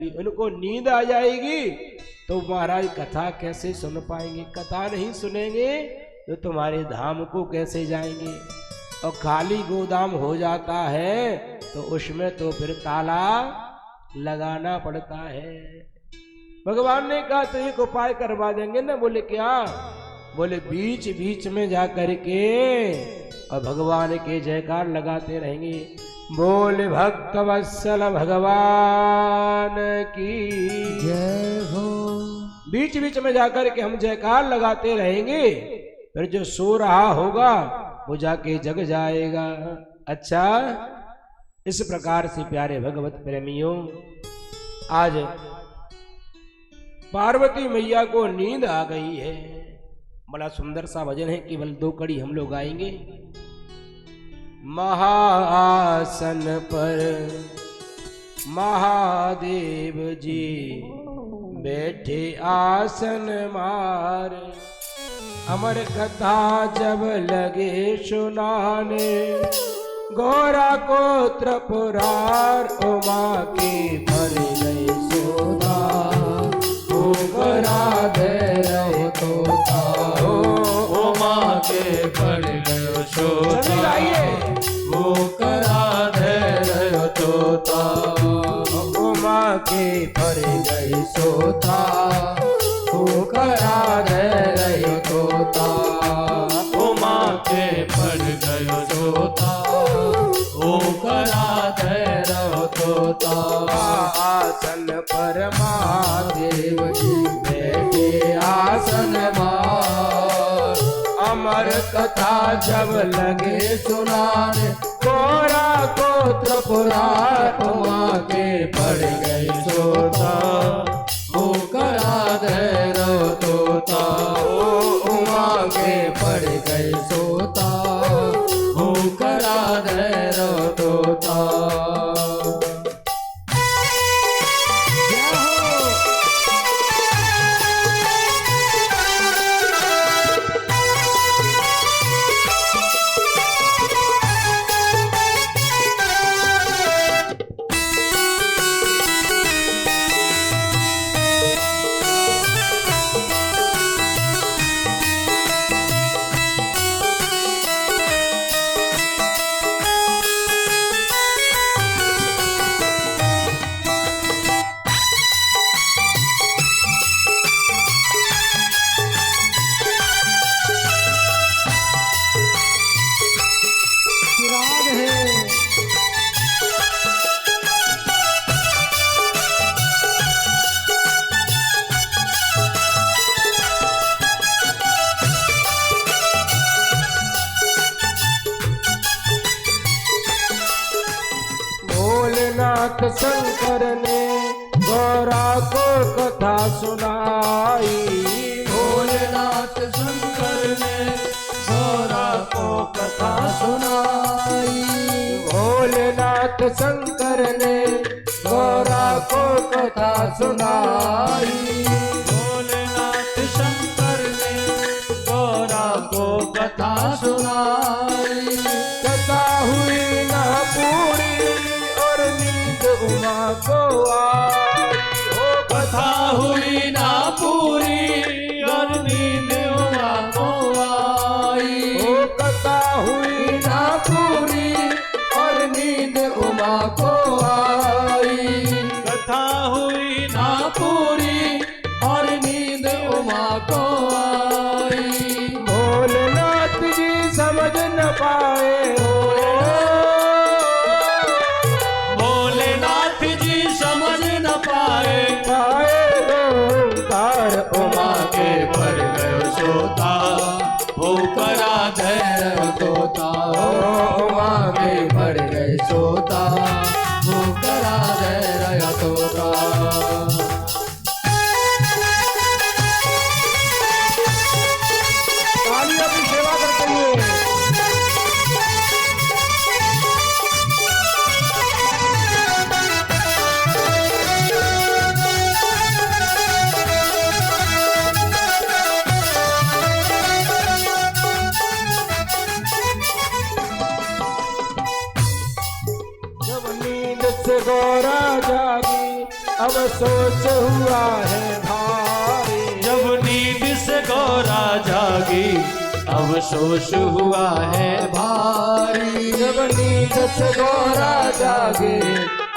उनको नींद आ जाएगी तो महाराज कथा कैसे सुन पाएंगे, कथा नहीं सुनेंगे तो तुम्हारे धाम को कैसे जाएंगे। और खाली गोदाम हो जाता है तो उसमें तो फिर ताला लगाना पड़ता है। भगवान ने कहा तो एक उपाय करवा देंगे ना। बोले क्या? बोले बीच बीच में जा करके और भगवान के जयकार लगाते रहेंगे। बोले भक्त वत्सल भगवान की जय हो। बीच बीच में जाकर के हम जयकार लगाते रहेंगे, फिर जो सो रहा होगा वो जाके जग जाएगा। अच्छा, इस प्रकार से प्यारे भगवत प्रेमियों, आज पार्वती मैया को नींद आ गई है। बड़ा सुंदर सा भजन है, केवल 2 कड़ी हम लोग गाएंगे। महाआसन पर महादेव जी बैठे आसन मार, अमर कथा जब लगे सुनाने, गौरा को त्रिपुरार उमा के भर गए सोदा, करा दे रहे तोता, उमा के भर गयो सोता, वो करा दे रहे तोता, उमा के भर गए सोता, वो करा दे रहे तोता, उमा के भर गयो सोता, वो करा दे रहे तोता। आसन पर महादेव जी बैठे आसन मार, अमर कथा जब लगे सुनाने, गौरा को त्रिपुरार उमा के पड़ गए सोता, वो करा दे रो तोता, उमा के पड़ गए सोता, वो करा दे रो तोता। भोलेनाथ शंकर ने गौरा को कथा सुनाई, भोलेनाथ शंकर ने गौरा को कथा सुनाई, भोलेनाथ शंकर ने गौरा को कथा सुनाई, भोलेनाथ शंकर ने गौरा को कथा सुनाई, कथा हुई ना पूरी और नींद उमा को आई, हो कथा हुई ना पूरी और नींद उमा को आई, हो कथा हुई ना पूरी और नींद उमा को आई, कथा हुई ना पूरी और नींद उमा को आई। भोलेनाथ जी समझ न पाए, भोलेनाथ जी समझ न पाए, पाए ओंकार उमा के पर गयो सोता, वो करा दे तोता, उमा के पर गए सोता, वो करा दे तोता। तालियों की सेवा करते हुए जब नींद से गौरा जागी, अब सोच हुआ है भारी। जब नींद से गौरा जागी अब सोच हुआ है भारी। जब नींद से गौरा जागे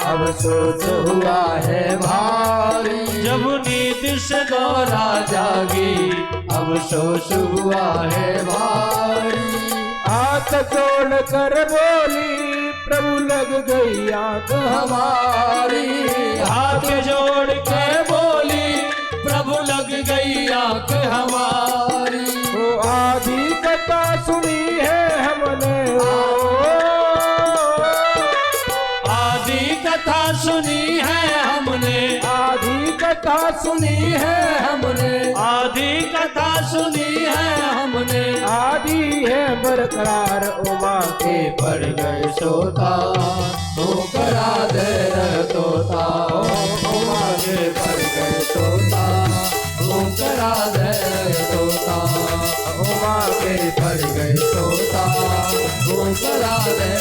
अब सोच हुआ है भारी। जब नींद से गौरा जागी अब सोच हुआ है भारी। हाथ जोड़ कर बोली प्रभु लग गई आंख हमारी। हाथ जोड़ के बोली प्रभु लग गई आंख हमारी। वो आधी कथा सुनी है हमने, आधी कथा सुनी है हमने। आधी कथा सुनी है हमने। आधी कथा सुनी है हमने। आधी है बरकरार उमा के पड़ गए सोता होकर आधे तोता। उमा के पड़ गए सोता होकर आधे तोता। उमा के पड़ गए सोता होकर आधे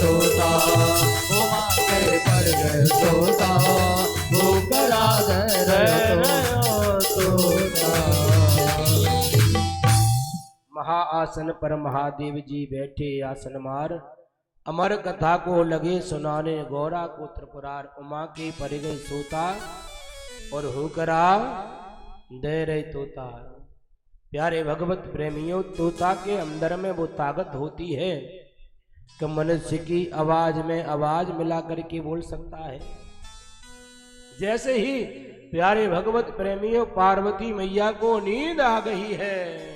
तोता। उमा के पड़ गए सोता होकर आधे तोता। महाआसन पर महादेव जी बैठे आसन मार। अमर कथा को लगे सुनाने गौरा को त्रिपुरार। उमा के पर गए सोता और हुकरा दे रहे तोता। प्यारे भगवत प्रेमियों, तोता के अंदर में वो ताकत होती है कि मनुष्य की आवाज में आवाज मिला करके बोल सकता है। जैसे ही प्यारे भगवत प्रेमियों पार्वती मैया को नींद आ गई है,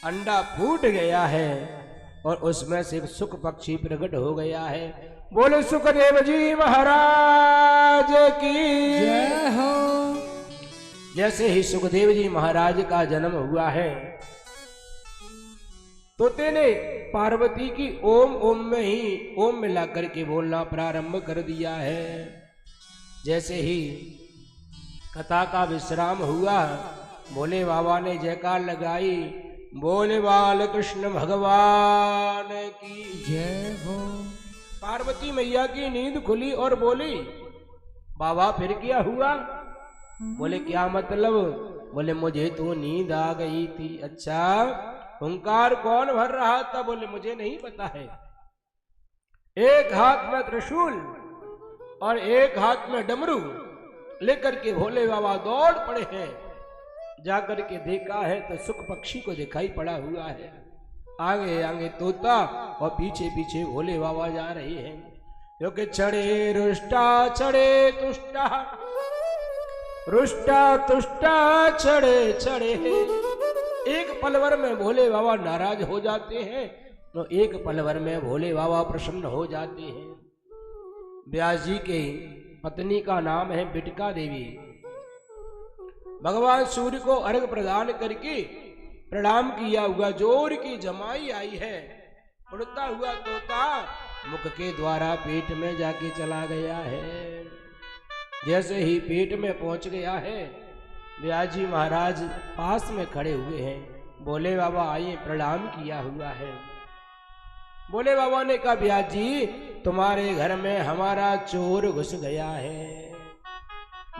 अंडा फूट गया है और उसमें से एक सुख पक्षी प्रकट हो गया है। बोले सुखदेव जी महाराज की जय हो। जैसे ही सुखदेव जी महाराज का जन्म हुआ है, तोते ने पार्वती की ओम ओम में ही ओम मिला करके बोलना प्रारंभ कर दिया है। जैसे ही कथा का विश्राम हुआ, भोले बाबा ने जयकार लगाई, बोले बाल कृष्ण भगवान की जय हो। पार्वती मैया की नींद खुली और बोली, बाबा फिर क्या हुआ? बोले क्या मतलब? बोले मुझे तो नींद आ गई थी। अच्छा, हुंकार कौन भर रहा था? बोले मुझे नहीं पता है। एक हाथ में त्रिशूल और एक हाथ में डमरू लेकर के भोले बाबा दौड़ पड़े हैं। जाकर के देखा है तो सुख पक्षी को दिखाई पड़ा हुआ है। आगे आगे तोता और पीछे पीछे भोले बाबा जा रहे हैं। क्योंकि चढ़े रुष्टा चढ़े तुष्टा, रुष्टा तुष्टा चढ़े चढ़े। एक पलवर में भोले बाबा नाराज हो जाते हैं तो एक पलवर में भोले बाबा प्रसन्न हो जाते हैं। व्यास जी के पत्नी का नाम है बिटका देवी। भगवान सूर्य को अर्घ प्रदान करके प्रणाम किया हुआ जोर की जमाई आई है। उड़ता हुआ तोता मुख के द्वारा पेट में जाके चला गया है। जैसे ही पेट में पहुंच गया है, व्यास जी महाराज पास में खड़े हुए हैं। भोले बाबा आए, प्रणाम किया हुआ है। भोले बाबा ने कहा, व्यास जी तुम्हारे घर में हमारा चोर घुस गया है।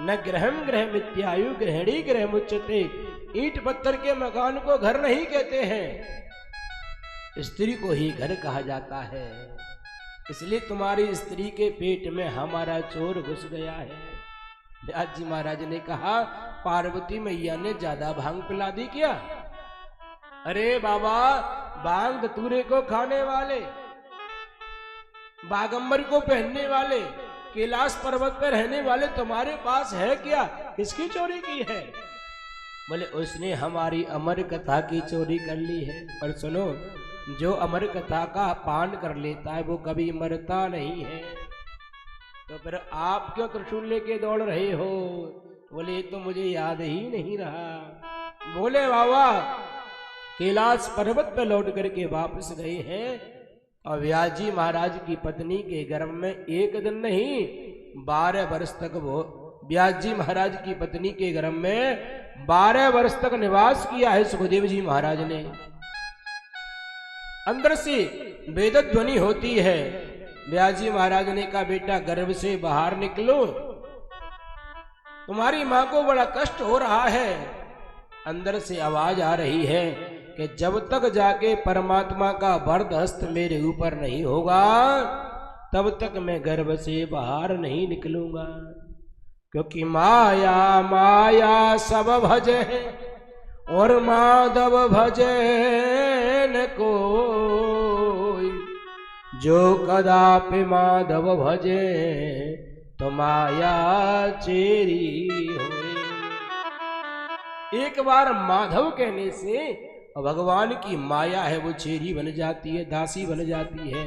न ग्रहम ग्रह मित्यायु ग्रहणी ग्रह मुच्यते। ईंट पत्थर के मकान को घर नहीं कहते हैं, स्त्री को ही घर कहा जाता है। इसलिए तुम्हारी स्त्री के पेट में हमारा चोर घुस गया है। व्यास जी महाराज ने कहा, पार्वती मैया ने ज्यादा भांग पिला दी क्या? अरे बाबा, भांग धतूरे को खाने वाले, बागंबर को पहनने वाले, कैलाश पर्वत पर रहने वाले तुम्हारे पास है क्या? किसकी चोरी की है? बोले उसने हमारी अमर कथा की चोरी कर ली है। और सुनो, जो अमर कथा का पान कर लेता है वो कभी मरता नहीं है। तो फिर आप क्यों त्रिशूल लेके दौड़ रहे हो? बोले तो मुझे याद ही नहीं रहा। बोले बाबा कैलाश पर्वत पे लौट करके वापस गए हैं और व्यास जी महाराज की पत्नी के गर्भ में एक दिन नहीं 12 वर्ष तक वो व्यास जी महाराज की पत्नी के गर्भ में 12 वर्ष तक निवास किया है सुखदेव जी महाराज ने। अंदर से वेद ध्वनि होती है। व्यास जी महाराज ने कहा, बेटा गर्भ से बाहर निकलो तुम्हारी माँ को बड़ा कष्ट हो रहा है। अंदर से आवाज आ रही है कि जब तक जाके परमात्मा का वरद हस्त मेरे ऊपर नहीं होगा तब तक मैं गर्भ से बाहर नहीं निकलूंगा। क्योंकि माया माया सब भजे और माधव भजे न कोई, जो कदापि माधव भजे तो माया चेरी होए। एक बार माधव कहने से भगवान की माया है वो चेरी बन जाती है, दासी बन जाती है।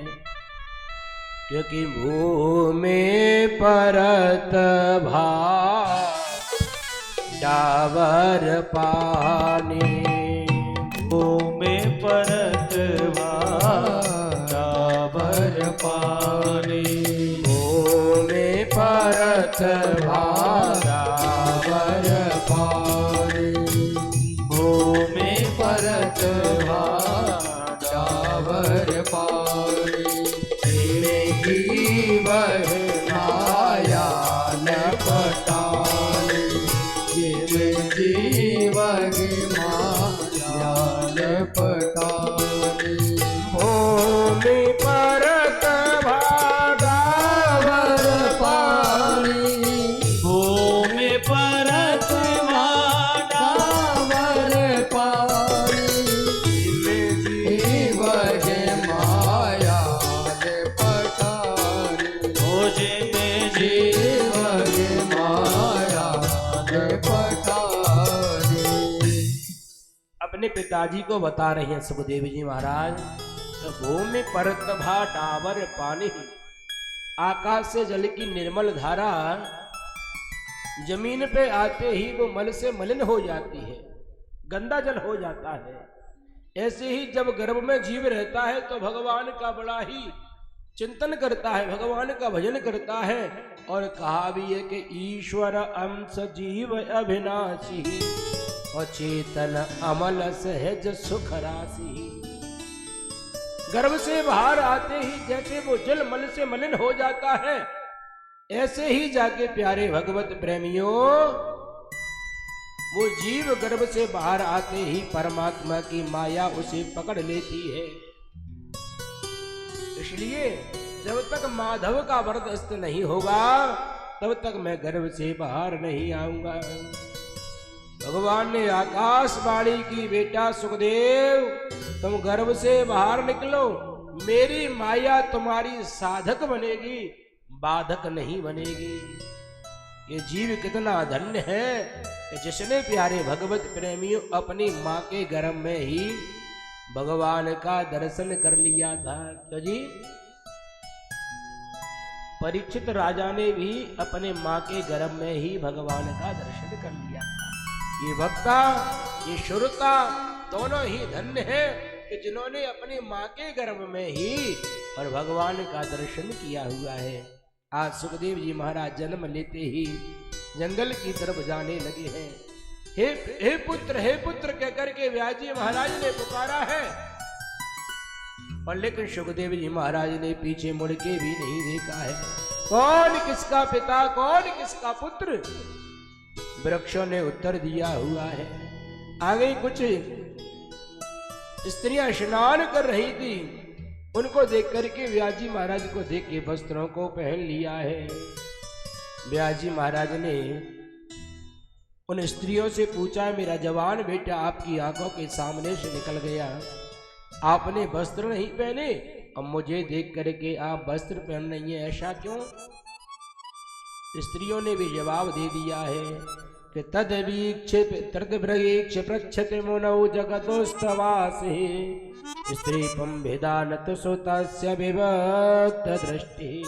क्योंकि भूमि परत भार डावर पानी, भूमि परत भार डावर पानी, भूमि परत भार डावर पानी, भूमि परत भार डावर पानी, वह माया न पटाले, जीवन माया न पटाले, भूमि परत भार डावर पानी, भूमि परत भार डावर पानी, जीवन माया न पटाले, जीवन माया न पटाले। अपने पिताजी को बता रहे हैं सुखदेव जी महाराज, तो भूमि परत भा डावर पानी, आकाश से जल की निर्मल धारा जमीन पे आते ही वो मल से मलिन हो जाती है, गंदा जल हो जाता है। ऐसे ही जब गर्भ में जीव रहता है तो भगवान का बड़ा ही चिंतन करता है, भगवान का भजन करता है। और कहा भी है कि ईश्वर अंश जीव अविनाशी और चेतन अमल सहज सुख राशि। गर्भ से बाहर आते ही जैसे वो जल मल से मलिन हो जाता है, ऐसे ही जाके प्यारे भगवत प्रेमियों वो जीव गर्भ से बाहर आते ही परमात्मा की माया उसे पकड़ लेती है। इसलिए जब तक माधव का वरदस्त नहीं होगा तब तक मैं गर्भ से बाहर नहीं आऊंगा। भगवान ने आकाशवाणी की, बेटा सुखदेव तुम गर्भ से बाहर निकलो, मेरी माया तुम्हारी साधक बनेगी, बाधक नहीं बनेगी। ये जीव कितना धन्य है कि जिसने प्यारे भगवत प्रेमियों अपनी माँ के गर्भ में ही भगवान का दर्शन कर लिया था। तो जी परीक्षित राजा ने भी अपने माँ के गर्भ में ही भगवान का दर्शन कर लिया था। ये वक्ता ये श्रोता दोनों ही धन्य है कि जिन्होंने अपनी माँ के गर्भ में ही और भगवान का दर्शन किया हुआ है। आज सुखदेव जी महाराज जन्म लेते ही जंगल की तरफ जाने लगे हैं। हे पुत्र कहकर के व्यास जी महाराज ने पुकारा है, और लेकिन सुखदेव जी महाराज ने पीछे मुड़ के भी नहीं देखा है। कौन किसका पिता, कौन किसका पुत्र, वृक्षों ने उत्तर दिया हुआ है। आगे कुछ स्त्रियां स्नान कर रही थी, उनको देख करके व्यास जी महाराज को देख के वस्त्रों को पहन लिया है। व्यास जी महाराज ने उन स्त्रियों से पूछा, मेरा जवान बेटा आपकी आंखों के सामने से निकल गया, आपने वस्त्र नहीं पहने, अब मुझे देख करके आप वस्त्र पहन नहीं है, ऐसा क्यों? स्त्रियों ने भी जवाब दे दिया है कि तद्वीक्ष पृच्छते मुनौ जगतोस्तवासे स्त्री भेदानत सुतस्य विभक्त दृष्टि।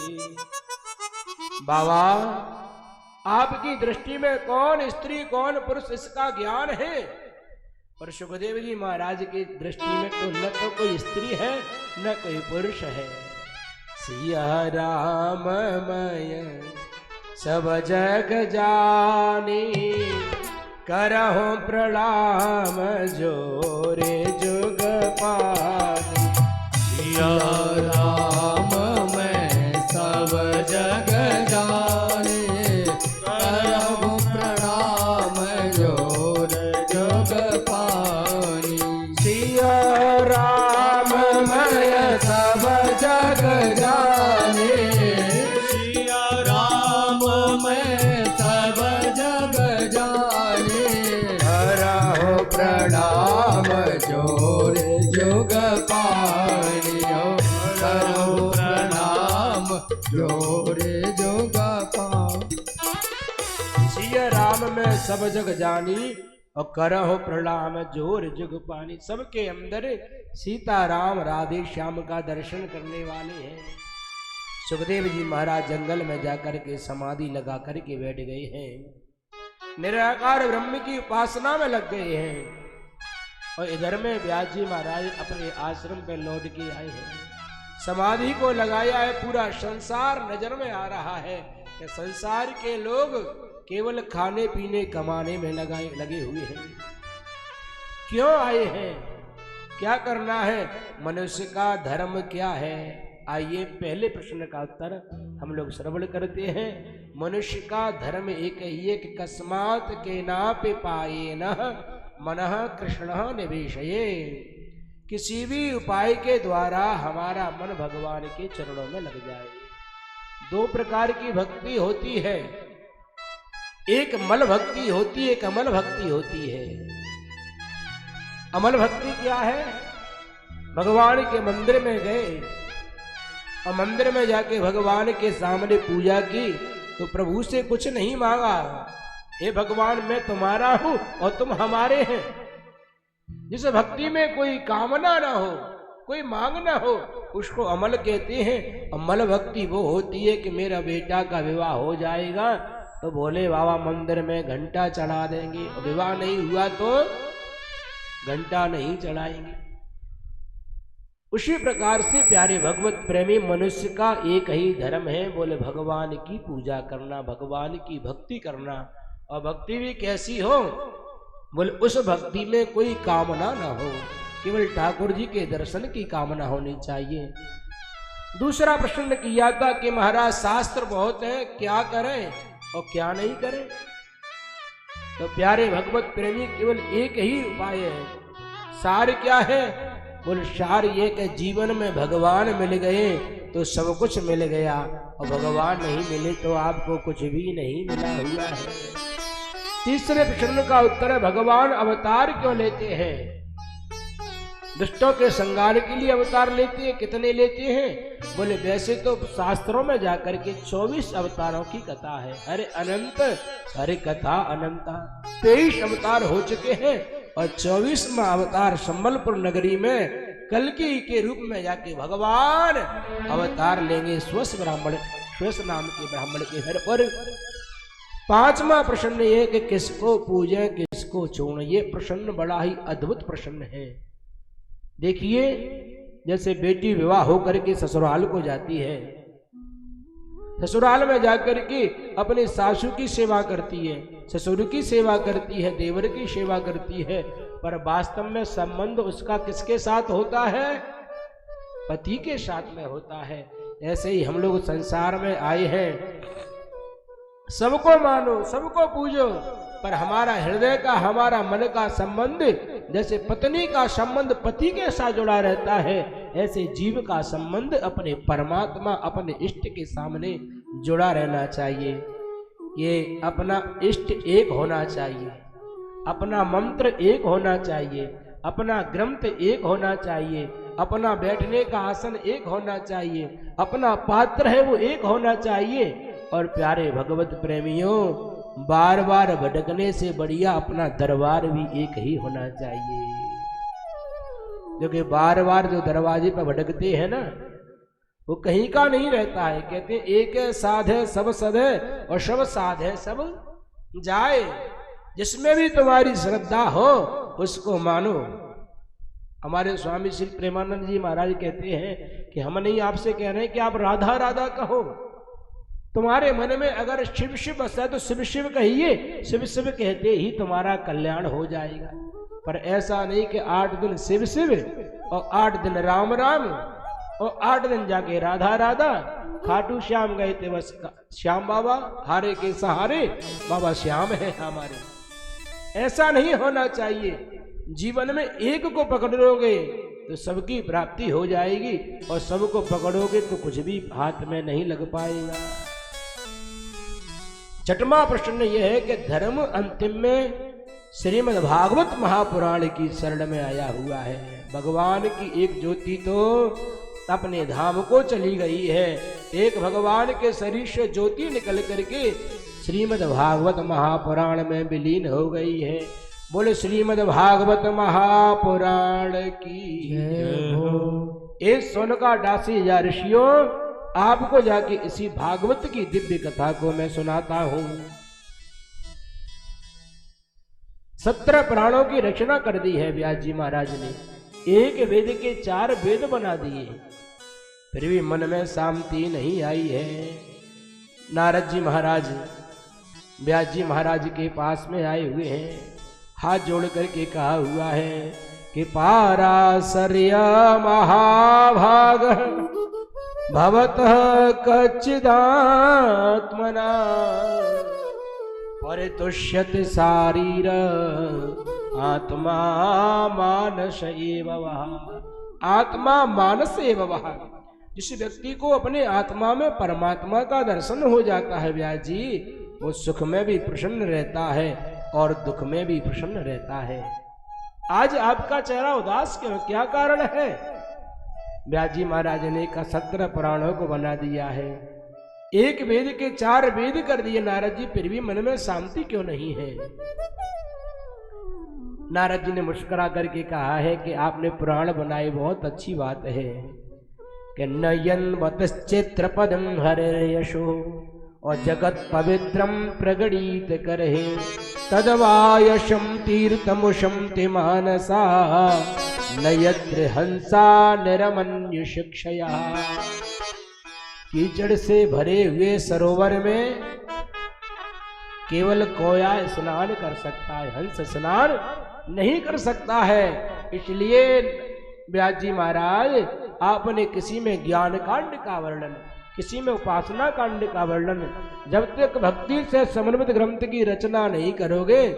बाबा आपकी दृष्टि में कौन स्त्री कौन पुरुष इसका ज्ञान है, पर सुखदेव जी महाराज की दृष्टि में तो न तो कोई स्त्री है न कोई पुरुष है। सिया राम मय सब जग जानी, करहु प्रणाम जोरे जुग पानी। सिया राम मैं सब जग जाने, करहु प्रणाम सिया राम में सब जग जानी और करहो प्रणाम जोर जुग पानी। सबके अंदर सीता राम राधे श्याम का दर्शन करने वाले हैं। सुखदेव जी महाराज जंगल में जाकर के समाधि लगा करके बैठ गए हैं, निराकार ब्रह्म की उपासना में लग गए हैं। और इधर में व्यास जी महाराज अपने आश्रम पे लौट के आए हैं, समाधि को लगाया है। पूरा संसार नजर में आ रहा है कि संसार के लोग केवल खाने पीने कमाने में लगे हुए हैं। क्यों आए हैं, क्या करना है, मनुष्य का धर्म क्या है? आइए पहले प्रश्न का उत्तर हम लोग श्रवण करते हैं। मनुष्य का धर्म एक ही है कि कस्मात के नापे पाए न मनः कृष्ण निवेशये। किसी भी उपाय के द्वारा हमारा मन भगवान के चरणों में लग जाए। दो प्रकार की भक्ति होती है, एक मल भक्ति होती है, एक अमल भक्ति होती है। अमल भक्ति क्या है? भगवान के मंदिर में गए और मंदिर में जाके भगवान के सामने पूजा की तो प्रभु से कुछ नहीं मांगा, हे भगवान मैं तुम्हारा हूं और तुम हमारे हैं। जिस भक्ति में कोई कामना ना हो, कोई मांग ना हो, उसको अमल कहते हैं। अमल भक्ति वो होती है कि मेरा बेटा का विवाह हो जाएगा तो भोले बाबा मंदिर में घंटा चढ़ा देंगे, और विवाह नहीं हुआ तो घंटा नहीं चढ़ाएंगे। उसी प्रकार से प्यारे भगवत प्रेमी मनुष्य का एक ही धर्म है, बोले भगवान की पूजा करना, भगवान की भक्ति करना। और भक्ति भी कैसी हो, बोले उस भक्ति में कोई कामना ना हो, केवल ठाकुर जी के दर्शन की कामना होनी चाहिए। दूसरा प्रश्न किया था कि महाराज शास्त्र बहुत है, क्या करें और क्या नहीं करें? तो प्यारे भगवत प्रेमी केवल एक ही उपाय है। सार क्या है? बोले सार ये कि जीवन में भगवान मिल गए तो सब कुछ मिल गया, और भगवान नहीं मिले तो आपको कुछ भी नहीं मिला हुआ है। तीसरे प्रश्न का उत्तर है भगवान अवतार क्यों लेते हैं? दुष्टों के संहार के लिए अवतार लेते हैं। कितने लेते हैं? बोले वैसे तो शास्त्रों में जाकर के 24 अवतारों की कथा है। अरे अनंत, अरे कथा अनंता, 23 अवतार हो चुके हैं और 24वां अवतार संबलपुर नगरी में कल्की के रूप में जाके भगवान अवतार लेंगे स्वस ब्राह्मण, स्वस नाम के ब्राह्मण के घर पर। पांचवा प्रश्न ये कि किसको पूजे किसको छोड़े, ये प्रश्न बड़ा ही अद्भुत प्रश्न है। देखिए जैसे बेटी विवाह होकर के ससुराल को जाती है, ससुराल में जाकर के अपने सासू की सेवा करती है, ससुर की सेवा करती है, देवर की सेवा करती है, पर वास्तव में संबंध उसका किसके साथ होता है? पति के साथ में होता है। ऐसे ही हम लोग संसार में आए हैं, सबको मानो सबको पूजो, पर हमारा हृदय का हमारा मन का संबंध जैसे पत्नी का संबंध पति के साथ जुड़ा रहता है, ऐसे जीव का संबंध अपने परमात्मा अपने इष्ट के सामने जुड़ा रहना चाहिए। ये अपना इष्ट एक होना चाहिए, अपना मंत्र एक होना चाहिए, अपना ग्रंथ एक होना चाहिए, अपना बैठने का आसन एक होना चाहिए, अपना पात्र है वो एक होना चाहिए। और प्यारे भगवत प्रेमियों, बार बार भटकने से बढ़िया अपना दरबार भी एक ही होना चाहिए। क्योंकि बार बार जो दरवाजे पर भटकते हैं ना, वो कहीं का नहीं रहता है। कहते हैं एक साध है सब सद है और सब साध है सब जाए। जिसमें भी तुम्हारी श्रद्धा हो उसको मानो। हमारे स्वामी श्री प्रेमानंद जी महाराज कहते हैं कि हम नहीं आपसे कह रहे हैं कि आप राधा राधा कहो, तुम्हारे मन में अगर शिव शिव बसा है तो शिव शिव कहिए, शिव शिव कहते ही तुम्हारा कल्याण हो जाएगा। पर ऐसा नहीं कि 8 दिन शिव शिव और 8 दिन राम राम और 8 दिन जाके राधा राधा। खाटू श्याम गए थे बस श्याम बाबा हारे के सहारे, बाबा श्याम है हमारे। ऐसा नहीं होना चाहिए। जीवन में एक को पकड़ोगे तो सबकी प्राप्ति हो जाएगी, और सबको पकड़ोगे तो कुछ भी हाथ में नहीं लग पाएगा। छठवां प्रश्न यह है कि धर्म अंतिम में श्रीमद् भागवत महापुराण की शरण में आया हुआ है। भगवान की एक ज्योति तो अपने धाम को चली गई है, एक भगवान के शरीर से ज्योति निकल करके श्रीमद् भागवत महापुराण में विलीन हो गई है। बोले श्रीमद् भागवत महापुराण की जय हो। ए सोनका दासी या ऋषियों, आपको जाके इसी भागवत की दिव्य कथा को मैं सुनाता हूं। 17 प्राणों की रचना कर दी है व्यास जी महाराज ने। एक वेद के 4 वेद बना दिए, फिर भी मन में शांति नहीं आई है। नारद जी महाराज व्यास जी महाराज के पास में आए हुए हैं, हाथ जोड़ करके कहा हुआ है कि पाराशर्य महाभाग भवतः कच्चिदात्मना परितुष्यति शारीर आत्मा मानस एव वह। आत्मा मानस एव वह। जिस व्यक्ति को अपने आत्मा में परमात्मा का दर्शन हो जाता है व्यास जी, वो सुख में भी प्रसन्न रहता है और दुख में भी प्रसन्न रहता है। आज आपका चेहरा उदास क्यों, क्या कारण है? व्यास जी महाराज ने का 17 पुराणों को बना दिया है, एक वेद के 4 वेद कर दिए नारद जी, फिर भी मन में शांति क्यों नहीं है? नारद जी ने मुस्कुरा करके कहा है कि आपने पुराण बनाए, बहुत अच्छी बात है कि नयन वतश्चित्र पदम हरे यशो और जगत पवित्रम प्रगड़ित करहे तदवायशम तीर्थमुषम ते मानसा नयत्र हंसा निरमन्य शिक्षया। कीचड़ से भरे हुए सरोवर में केवल कोया स्नान कर सकता है, हंस स्नान नहीं कर सकता है। इसलिए व्यास जी महाराज आपने किसी में ज्ञान कांड का वर्णन, किसी में उपासना कांड का वर्णन, जब तक भक्ति से समन्वित ग्रंथ की रचना नहीं करोगे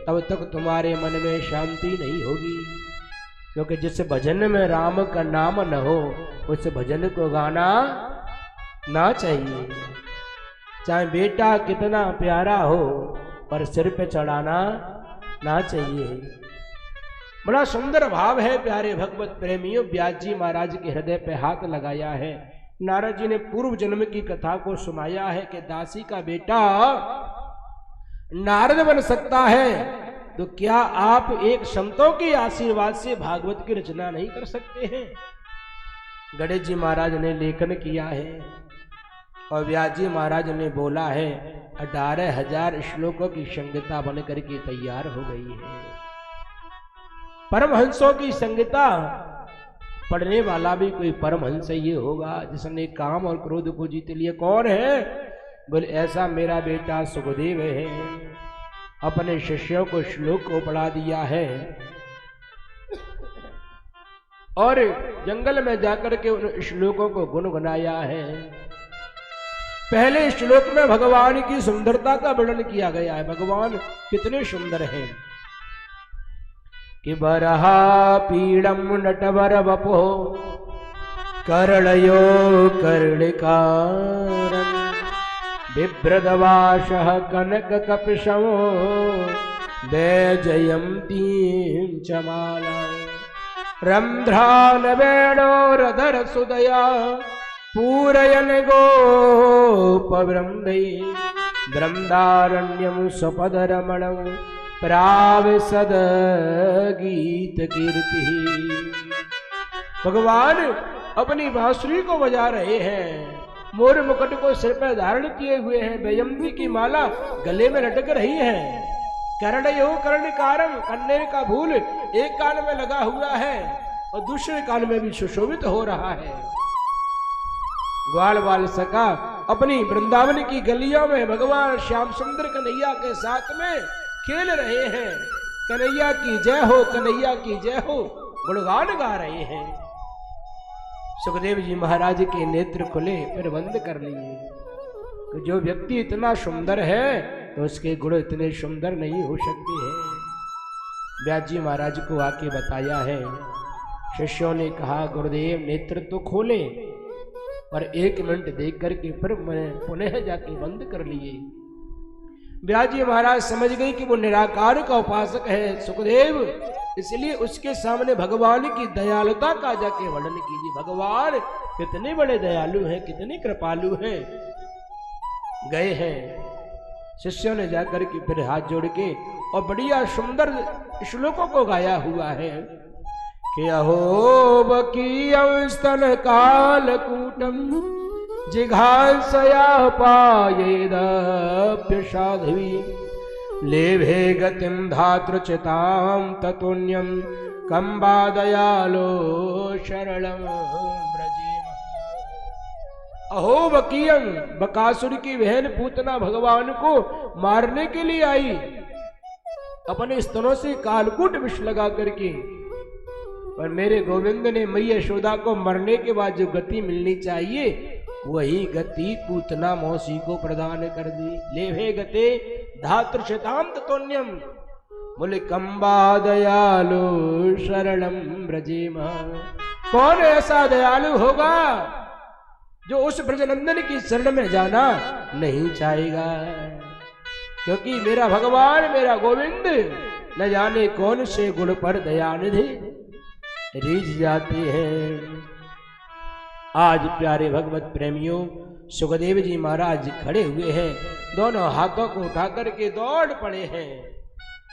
तब तक तुम्हारे मन में शांति नहीं होगी। क्योंकि जिस भजन में राम का नाम न हो उस भजन को गाना ना चाहिए। चाहे बेटा कितना प्यारा हो पर सिर पे चढ़ाना ना चाहिए। बड़ा सुंदर भाव है प्यारे भगवत प्रेमियों। व्यास जी महाराज के हृदय पे हाथ लगाया है। नारद जी ने पूर्व जन्म की कथा को सुनाया है कि दासी का बेटा नारद बन सकता है, तो क्या आप एक संतों के आशीर्वाद से भागवत की रचना नहीं कर सकते हैं? गणेश जी महाराज ने लेखन किया है और व्यास जी महाराज ने बोला है 18,000 श्लोकों की संहिता बन करके तैयार हो गई है। परमहंसों की संहिता पढ़ने वाला भी कोई परमहंस ये होगा जिसने काम और क्रोध को जीत लिया। कौन है? बोले ऐसा मेरा बेटा सुखदेव है, अपने शिष्यों को श्लोक को पढ़ा दिया है और जंगल में जाकर के उन श्लोकों को गुनगुनाया है। पहले श्लोक में भगवान की सुंदरता का वर्णन किया गया है। भगवान कितने सुंदर हैं कि बरहा पीड़म नटवर वपो कर्णयो कर्णिकारं बिभ्रदवाशः कनक कपिशमो वैजयन्तीं च मालां रंध्रान वेणोरधर सुदया पूरयन गोपवृंदै वृंदारण्यं स्वपदरमणं प्राविशद गीत कीर्ति। भगवान अपनी बांसुरी को बजा रहे हैं, मोर मुकुट को सिर पर धारण किए हुए हैं, वैजयंती की माला गले में लटक रही है। कर्णयो कर्णिकारम, कन्ने का फूल एक कान में लगा हुआ है और दूसरे कान में भी सुशोभित हो रहा है। ग्वाल बाल सका अपनी वृंदावन की गलियों में भगवान श्याम सुंदर कन्हैया के साथ में खेल रहे हैं। कन्हैया की जय हो, कन्हैया की जय हो गुणगान गा रहे हैं। सुखदेव जी महाराज के नेत्र खुले फिर बंद कर लिए। तो जो व्यक्ति इतना सुंदर है तो उसके गुण इतने सुंदर नहीं हो सकते हैं। व्यास जी महाराज को आके बताया है। शिष्यों ने कहा गुरुदेव नेत्र तो खोले, पर 1 मिनट देख करके फिर मैं पुनः जाके बंद कर लिए। व्यास जी महाराज समझ गए कि वो निराकार का उपासक है सुखदेव, इसलिए उसके सामने भगवान की दयालुता का जाके वर्णन कीजिए। भगवान कितने बड़े दयालु हैं, कितने कृपालु हैं। गए हैं शिष्यों ने जाकर के फिर हाथ जोड़ के और बढ़िया सुंदर श्लोकों को गाया हुआ है कि अहो बकीयं स्तन कालकूटं जिघांसया पायेदप्य साध्वी लेभे गतिं धातृचितां ततोन्यं कंबादयालो शरणं व्रजेम। अहो बकीयं, बकासुर की बहन पूतना भगवान को मारने के लिए आई, अपने स्तनों से कालकूट विष लगा करके, और मेरे गोविंद ने मैया यशोदा को मरने के बाद जो गति मिलनी चाहिए वही गति पूतना मौसी को प्रदान कर दी। लेभे गते धातृशतांत तोन्यम, बोले कंबा दयालु शरणम ब्रजेम। कौन ऐसा दयालु होगा जो उस ब्रजनंदन की शरण में जाना नहीं चाहेगा? क्योंकि मेरा भगवान, मेरा गोविंद न जाने कौन से गुण पर दयानिधि रीझ जाते हैं। आज प्यारे भगवत प्रेमियों, सुखदेव जी महाराज खड़े हुए हैं, दोनों हाथों को उठा करके दौड़ पड़े हैं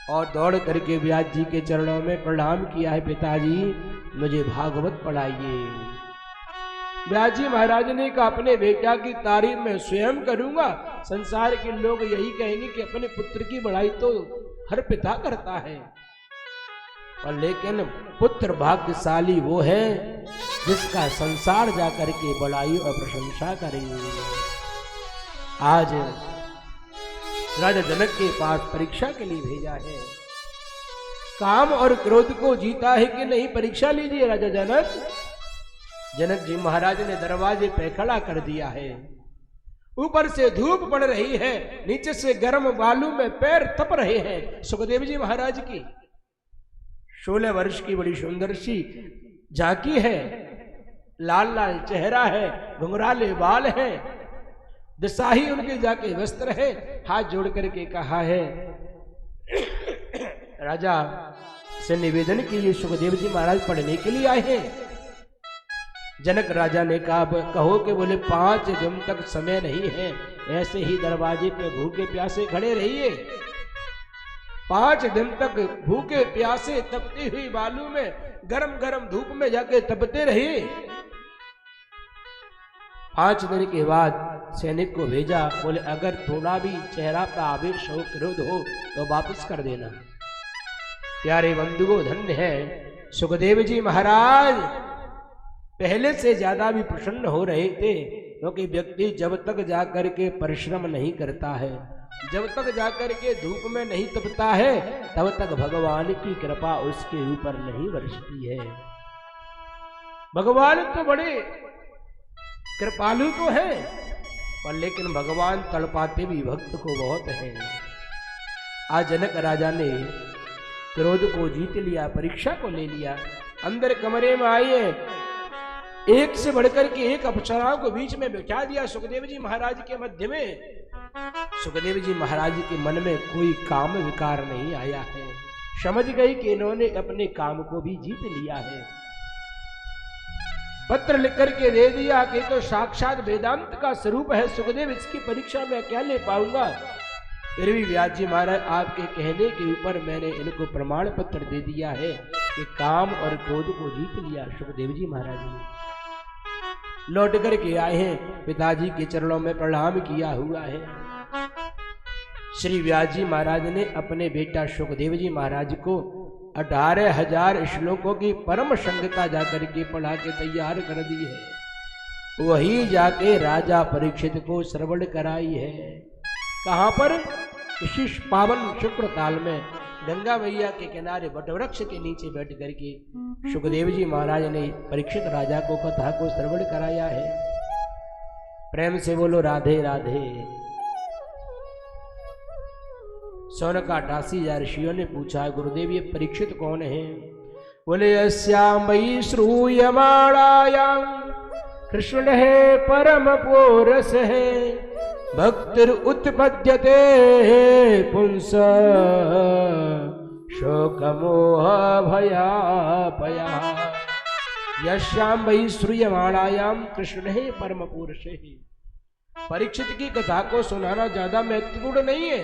और दौड़ करके व्यास जी के चरणों में प्रणाम किया है, पिताजी मुझे भागवत पढ़ाइए। व्यास जी महाराज ने कहा अपने बेटा की तारीफ मैं स्वयं करूंगा, संसार के लोग यही कहेंगे कि अपने पुत्र की बड़ाई तो हर पिता करता है, और लेकिन पुत्र भाग्यशाली वो है जिसका संसार जाकर के बड़ाई और प्रशंसा करेंगे। आज राजा जनक के पास परीक्षा के लिए भेजा है, काम और क्रोध को जीता है कि नहीं, परीक्षा लीजिए राजा जनक। जनक जी महाराज ने दरवाजे पे खड़ा कर दिया है, ऊपर से धूप पड़ रही है, नीचे से गर्म बालू में पैर तप रहे हैं। सुखदेव जी महाराज की 16 वर्ष की बड़ी सुंदर सी झांकी है, लाल लाल चेहरा है, घुंघराले बाल है, दिशाही उनके जाके वस्त्र है। हाथ जोड़ करके कहा है राजा से निवेदन के लिए सुखदेव जी महाराज पढ़ने के लिए आए हैं। जनक राजा ने कहा कहो कि बोले 5 दिन तक समय नहीं है, ऐसे ही दरवाजे पे भूखे प्यासे खड़े रहिए। 5 दिन तक भूखे प्यासे तपती हुई बालू में गरम गरम धूप में जाके तपते रहिए। 5 दिन के बाद सैनिक को भेजा, बोले अगर थोड़ा भी चेहरा पर आवेश हो, क्रोध हो तो वापस कर देना। प्यारे बंधुओं, धन्य है सुखदेव जी महाराज पहले से ज्यादा भी प्रसन्न हो रहे थे, क्योंकि व्यक्ति जब तक जाकर के परिश्रम नहीं करता है, जब तक जाकर के धूप में नहीं तपता है, तब तक भगवान की कृपा उसके ऊपर नहीं बरसती है। भगवान तो बड़े कृपालु तो है, पर लेकिन भगवान तड़पाते भी भक्त को बहुत है। आज जनक राजा ने क्रोध को जीत लिया, परीक्षा को ले लिया। अंदर कमरे में आइए, एक से बढ़कर के एक अप्सराओं को बीच में बिठा दिया सुखदेव जी महाराज के मध्य में। सुखदेव जी महाराज के मन में कोई काम विकार नहीं आया है, समझ गई कि इन्होंने अपने काम को भी जीत लिया है। पत्र लिख करके दे दिया कि तो साक्षात वेदांत का स्वरूप है सुखदेव, इसकी परीक्षा मैं क्या ले पाऊंगा। फिर भी व्यास जी महाराज आपके कहने के ऊपर मैंने इनको प्रमाण पत्र दे दिया है कि काम और क्रोध को जीत लिया सुखदेव जी महाराज ने। लौट करके आए हैं, पिताजी के चरणों में प्रणाम किया हुआ है। श्री व्यास जी महाराज ने अपने बेटा सुखदेव जी महाराज को 18,000 श्लोकों की परम संगता जाकर के पढ़ा के तैयार कर दी है। वही जाके राजा परीक्षित को श्रवण कराई है। कहां पर? इसी पावन शुक्र काल में गंगा मैया के किनारे वटवृक्ष के नीचे बैठ करके सुखदेव जी महाराज ने परीक्षित राजा को कथा को श्रवण कराया है। प्रेम से बोलो राधे राधे। सौनकाटासी ऋषियों ने पूछा, गुरुदेव ये परीक्षित कौन है? बोले अस्यामयी श्रूयमाणायां कृष्ण है परम पोरस है, भक्तिर उत्पद्यते पुंस शोक मोह भयापया। यश्याम वही श्रूयमाणायाम कृष्ण है परम पुरुष है। परीक्षित की कथा को सुनाना ज्यादा महत्वपूर्ण नहीं है,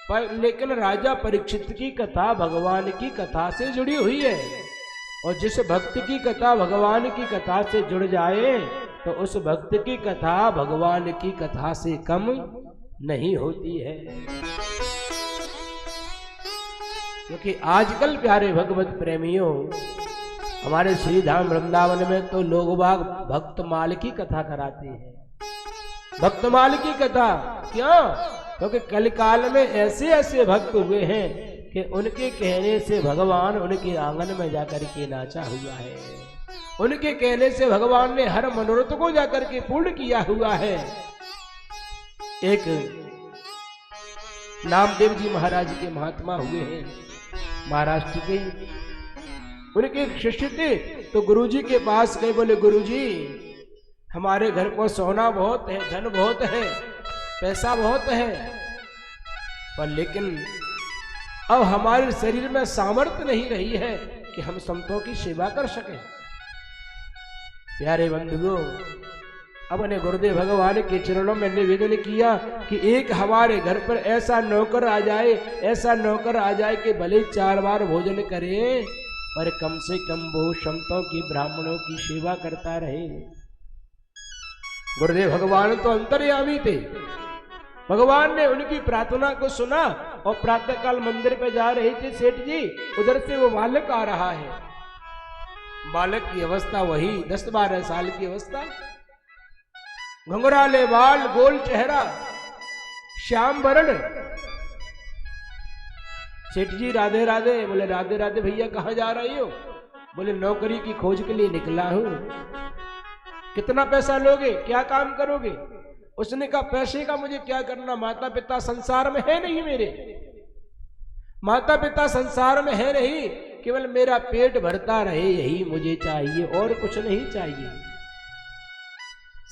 पर लेकिन राजा परीक्षित की कथा भगवान की कथा से जुड़ी हुई है, और जिस भक्त की कथा भगवान की कथा से जुड़ जाए तो उस भक्त की कथा भगवान की कथा से कम नहीं होती है। क्योंकि आजकल प्यारे भगवत प्रेमियों, हमारे श्री धाम वृंदावन में तो लोग बाग भक्तमाल की कथा कराते हैं। भक्तमाल की कथा क्यों? क्योंकि कलिकाल में ऐसे ऐसे भक्त हुए हैं कि उनके कहने से भगवान उनके आंगन में जाकर के नाचा हुआ है, उनके कहने से भगवान ने हर मनोरथ को जाकर के पूर्ण किया हुआ है। एक नामदेव जी महाराज के महात्मा हुए हैं महाराष्ट्र के, उनके एक शिष्य थे, तो गुरुजी के पास गए, बोले गुरुजी हमारे घर को सोना बहुत है, धन बहुत है, पैसा बहुत है, पर लेकिन अब हमारे शरीर में सामर्थ्य नहीं रही है कि हम संतों की सेवा कर सकें। प्यारे बंधुओं, अपने गुरुदेव भगवान के चरणों में निवेदन किया कि एक हमारे घर पर ऐसा नौकर आ जाए, ऐसा नौकर आ जाए कि भले 4 बार भोजन करे, पर कम से कम वो संतों की ब्राह्मणों की सेवा करता रहे। गुरुदेव भगवान तो अंतर्यामी थे, भगवान ने उनकी प्रार्थना को सुना और प्रातःकाल मंदिर पे जा रहे थे सेठ जी, उधर से वो बालक आ रहा है। बालक की अवस्था वही 10-12 साल की अवस्था, घुंघराले बाल, गोल चेहरा, श्याम वर्ण। सेठ जी राधे राधे। बोले राधे राधे भैया कहाँ जा रही हो? बोले नौकरी की खोज के लिए निकला हूं। कितना पैसा लोगे, क्या काम करोगे? उसने कहा पैसे का मुझे क्या करना, माता पिता संसार में है नहीं, मेरे माता पिता संसार में है नहीं, केवल मेरा पेट भरता रहे यही मुझे चाहिए, और कुछ नहीं चाहिए।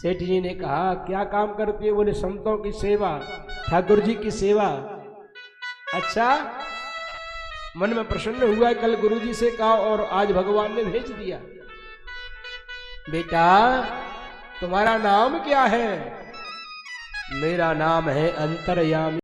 सेठ जी ने कहा क्या काम करती है? बोले संतों की सेवा, ठाकुर जी की सेवा। अच्छा, मन में प्रसन्न हुआ, कल गुरुजी से कहा और आज भगवान ने भेज दिया। बेटा तुम्हारा नाम क्या है? मेरा नाम है अंतर्यामी।